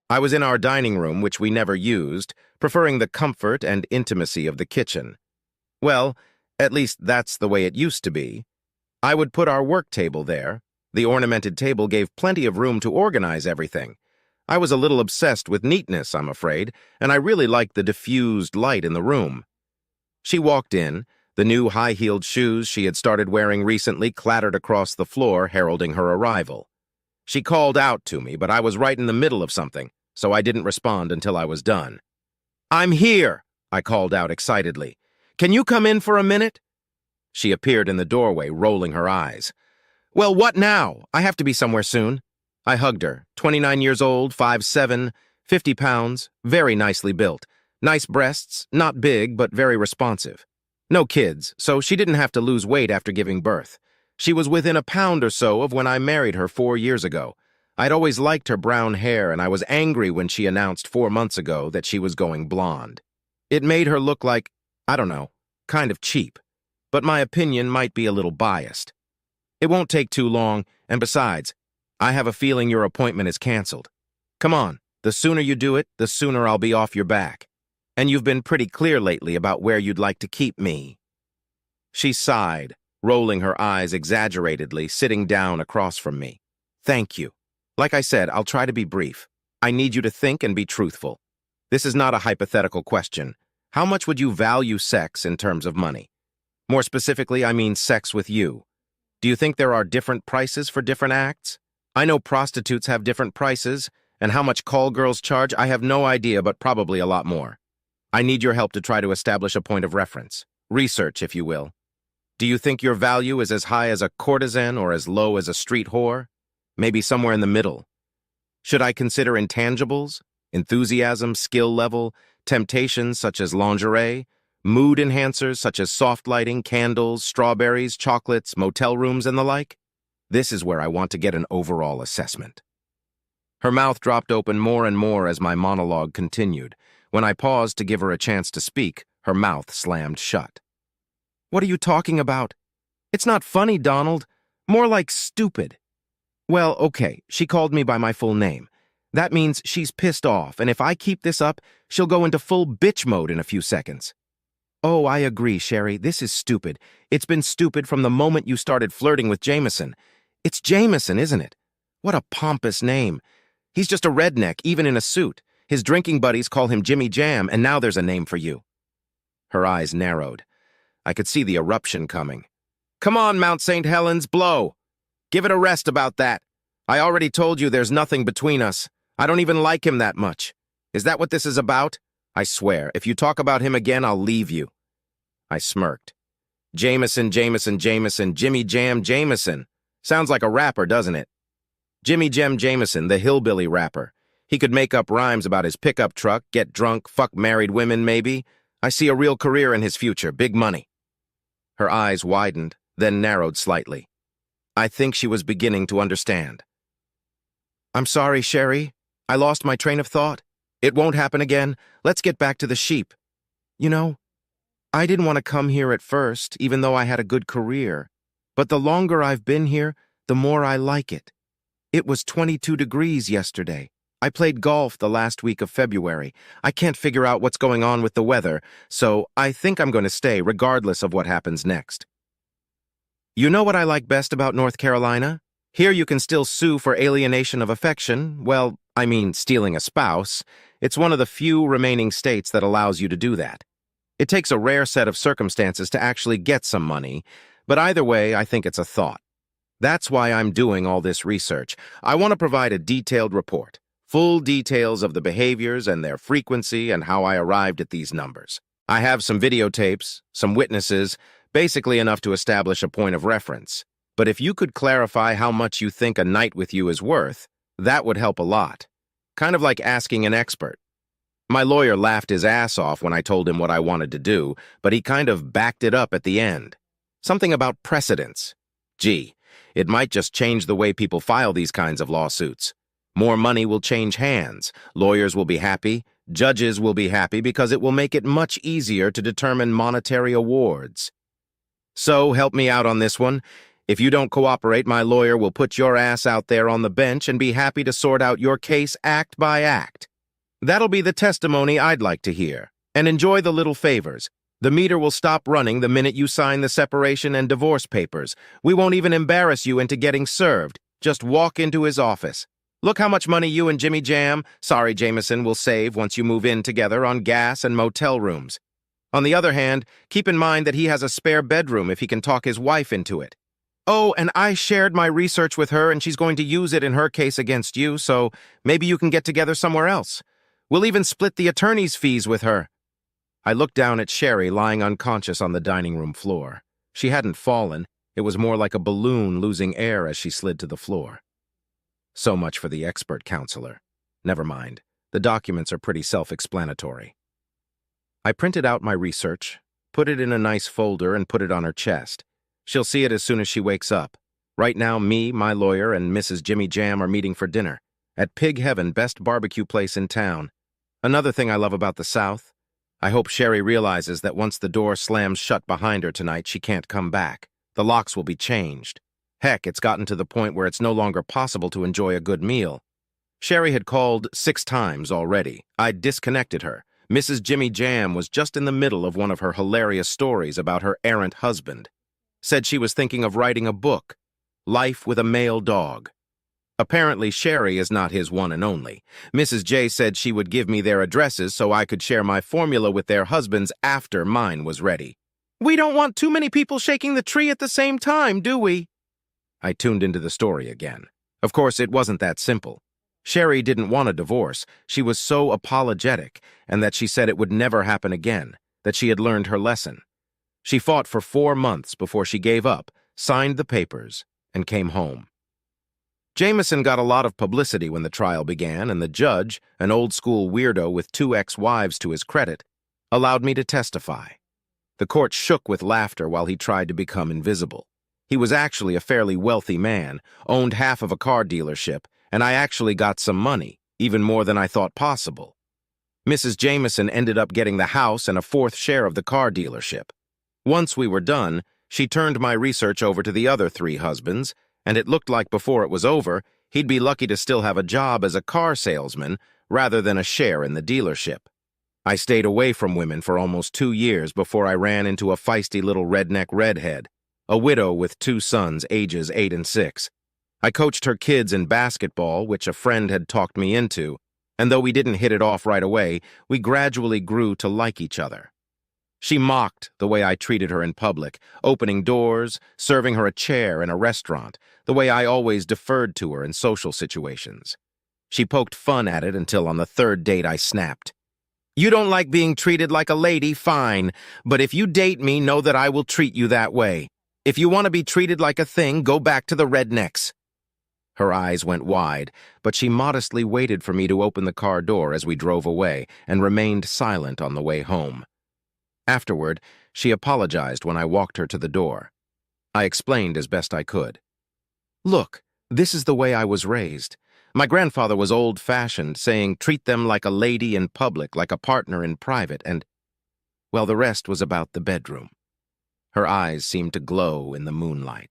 I was in our dining room, which we never used, preferring the comfort and intimacy of the kitchen. Well, at least that's the way it used to be. I would put our work table there. The ornamented table gave plenty of room to organize everything. I was a little obsessed with neatness, I'm afraid, and I really liked the diffused light in the room. She walked in. The new high-heeled shoes she had started wearing recently clattered across the floor, heralding her arrival. She called out to me, but I was right in the middle of something, so I didn't respond until I was done. "I'm here," I called out excitedly. "Can you come in for a minute?" She appeared in the doorway, rolling her eyes. "Well, what now? I have to be somewhere soon." I hugged her, 29 years old, 5'7", 50 pounds, very nicely built. Nice breasts, not big, but very responsive. No kids, so she didn't have to lose weight after giving birth. She was within a pound or so of when I married her 4 years ago. I'd always liked her brown hair, and I was angry when she announced 4 months ago that she was going blonde. It made her look like, I don't know, kind of cheap. But my opinion might be a little biased. "It won't take too long, and besides, I have a feeling your appointment is canceled. Come on, the sooner you do it, the sooner I'll be off your back. And you've been pretty clear lately about where you'd like to keep me." She sighed, rolling her eyes exaggeratedly, sitting down across from me. "Thank you. Like I said, I'll try to be brief. I need you to think and be truthful. This is not a hypothetical question. How much would you value sex in terms of money? More specifically, I mean sex with you. Do you think there are different prices for different acts? I know prostitutes have different prices, and how much call girls charge, I have no idea, but probably a lot more. I need your help to try to establish a point of reference. Research, if you will. Do you think your value is as high as a courtesan or as low as a street whore? Maybe somewhere in the middle. Should I consider intangibles, enthusiasm, skill level, temptations such as lingerie, mood enhancers such as soft lighting, candles, strawberries, chocolates, motel rooms, and the like? This is where I want to get an overall assessment." Her mouth dropped open more and more as my monologue continued. When I paused to give her a chance to speak, her mouth slammed shut. "What are you talking about? It's not funny, Donald. More like stupid." "Well, okay, she called me by my full name. That means she's pissed off, and if I keep this up, she'll go into full bitch mode in a few seconds." "Oh, I agree, Sherry. This is stupid. It's been stupid from the moment you started flirting with Jameson. It's Jameson, isn't it? What a pompous name. He's just a redneck, even in a suit. His drinking buddies call him Jimmy Jam, and now there's a name for you." Her eyes narrowed. I could see the eruption coming. "Come on, Mount St. Helens, blow. Give it a rest about that. I already told you there's nothing between us. I don't even like him that much. Is that what this is about? I swear, if you talk about him again, I'll leave you." I smirked. "Jameson, Jameson, Jameson, Jimmy Jam Jameson. Sounds like a rapper, doesn't it? Jimmy Jam Jameson, the hillbilly rapper. He could make up rhymes about his pickup truck, get drunk, fuck married women, maybe. I see a real career in his future, big money." Her eyes widened, then narrowed slightly. I think she was beginning to understand. "I'm sorry, Sherry. I lost my train of thought. It won't happen again. Let's get back to the sheep. You know, I didn't want to come here at first, even though I had a good career. But the longer I've been here, the more I like it. It was 22 degrees yesterday. I played golf the last week of February. I can't figure out what's going on with the weather, so I think I'm going to stay regardless of what happens next. You know what I like best about North Carolina? Here you can still sue for alienation of affection. Well, I mean stealing a spouse. It's one of the few remaining states that allows you to do that. It takes a rare set of circumstances to actually get some money, but either way, I think it's a thought. That's why I'm doing all this research. I want to provide a detailed report, full details of the behaviors and their frequency and how I arrived at these numbers. I have some videotapes, some witnesses, basically enough to establish a point of reference. But if you could clarify how much you think a night with you is worth, that would help a lot. Kind of like asking an expert. My lawyer laughed his ass off when I told him what I wanted to do, but he kind of backed it up at the end. Something about precedence. Gee, it might just change the way people file these kinds of lawsuits. More money will change hands, lawyers will be happy, judges will be happy because it will make it much easier to determine monetary awards. So, help me out on this one. If you don't cooperate, my lawyer will put your ass out there on the bench and be happy to sort out your case act by act. That'll be the testimony I'd like to hear. And enjoy the little favors. The meter will stop running the minute you sign the separation and divorce papers. We won't even embarrass you into getting served. Just walk into his office. Look how much money you and Jimmy Jameson will save once you move in together on gas and motel rooms. On the other hand, keep in mind that he has a spare bedroom if he can talk his wife into it. Oh, and I shared my research with her and she's going to use it in her case against you, so maybe you can get together somewhere else. We'll even split the attorney's fees with her. I looked down at Sherry lying unconscious on the dining room floor. She hadn't fallen. It was more like a balloon losing air as she slid to the floor. So much for the expert counselor. Never mind. The documents are pretty self-explanatory. I printed out my research, put it in a nice folder, and put it on her chest. She'll see it as soon as she wakes up. Right now, me, my lawyer, and Mrs. Jimmy Jam are meeting for dinner at Pig Heaven, best barbecue place in town. Another thing I love about the South, I hope Sherry realizes that once the door slams shut behind her tonight, she can't come back. The locks will be changed. Heck, it's gotten to the point where it's no longer possible to enjoy a good meal. Sherry had called 6 times already. I'd disconnected her. Mrs. Jimmy Jam was just in the middle of one of her hilarious stories about her errant husband. Said she was thinking of writing a book, Life with a Male Dog. Apparently, Sherry is not his one and only. Mrs. J said she would give me their addresses so I could share my formula with their husbands after mine was ready. We don't want too many people shaking the tree at the same time, do we? I tuned into the story again. Of course, it wasn't that simple. Sherry didn't want a divorce. She was so apologetic, and that she said it would never happen again, that she had learned her lesson. She fought for 4 months before she gave up, signed the papers, and came home. Jameson got a lot of publicity when the trial began, and the judge, an old-school weirdo with 2 ex-wives to his credit, allowed me to testify. The court shook with laughter while he tried to become invisible. He was actually a fairly wealthy man, owned half of a car dealership, and I actually got some money, even more than I thought possible. Mrs. Jameson ended up getting the house and a 4th share of the car dealership. Once we were done, she turned my research over to the other 3 husbands, and it looked like before it was over, he'd be lucky to still have a job as a car salesman rather than a share in the dealership. I stayed away from women for almost 2 years before I ran into a feisty little redneck redhead, a widow with 2 sons, ages 8 and 6. I coached her kids in basketball, which a friend had talked me into, and though we didn't hit it off right away, we gradually grew to like each other. She mocked the way I treated her in public, opening doors, serving her a chair in a restaurant, the way I always deferred to her in social situations. She poked fun at it until on the 3rd date I snapped. You don't like being treated like a lady, fine, but if you date me, know that I will treat you that way. If you want to be treated like a thing, go back to the rednecks. Her eyes went wide, but she modestly waited for me to open the car door as we drove away and remained silent on the way home. Afterward, she apologized when I walked her to the door. I explained as best I could. Look, this is the way I was raised. My grandfather was old-fashioned, saying treat them like a lady in public, like a partner in private, and, well, the rest was about the bedroom. Her eyes seemed to glow in the moonlight.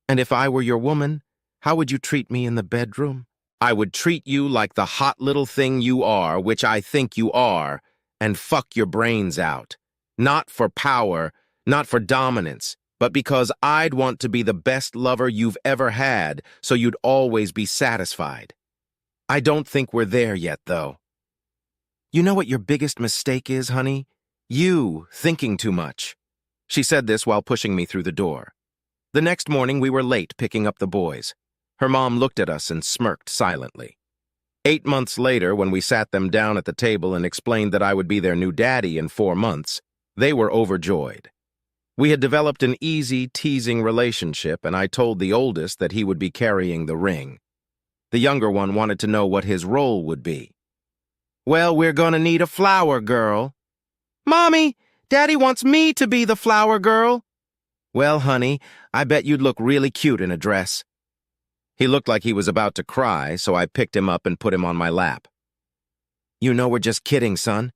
And if I were your woman, how would you treat me in the bedroom? I would treat you like the hot little thing you are, which I think you are, and fuck your brains out. Not for power, not for dominance, but because I'd want to be the best lover you've ever had, so you'd always be satisfied. I don't think we're there yet, though. You know what your biggest mistake is, honey? You thinking too much. She said this while pushing me through the door. The next morning, we were late picking up the boys. Her mom looked at us and smirked silently. 8 months later, when we sat them down at the table and explained that I would be their new daddy in 4 months, they were overjoyed. We had developed an easy, teasing relationship, and I told the oldest that he would be carrying the ring. The younger one wanted to know what his role would be. Well, we're gonna need a flower girl. Mommy, Daddy wants me to be the flower girl. Well, honey, I bet you'd look really cute in a dress. He looked like he was about to cry, so I picked him up and put him on my lap. You know we're just kidding, son.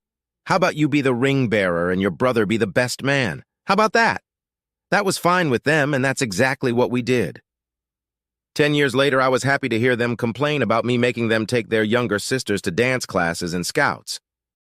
How about you be the ring bearer and your brother be the best man? How about that? That was fine with them, and that's exactly what we did. 10 years later, I was happy to hear them complain about me making them take their younger sisters to dance classes and scouts.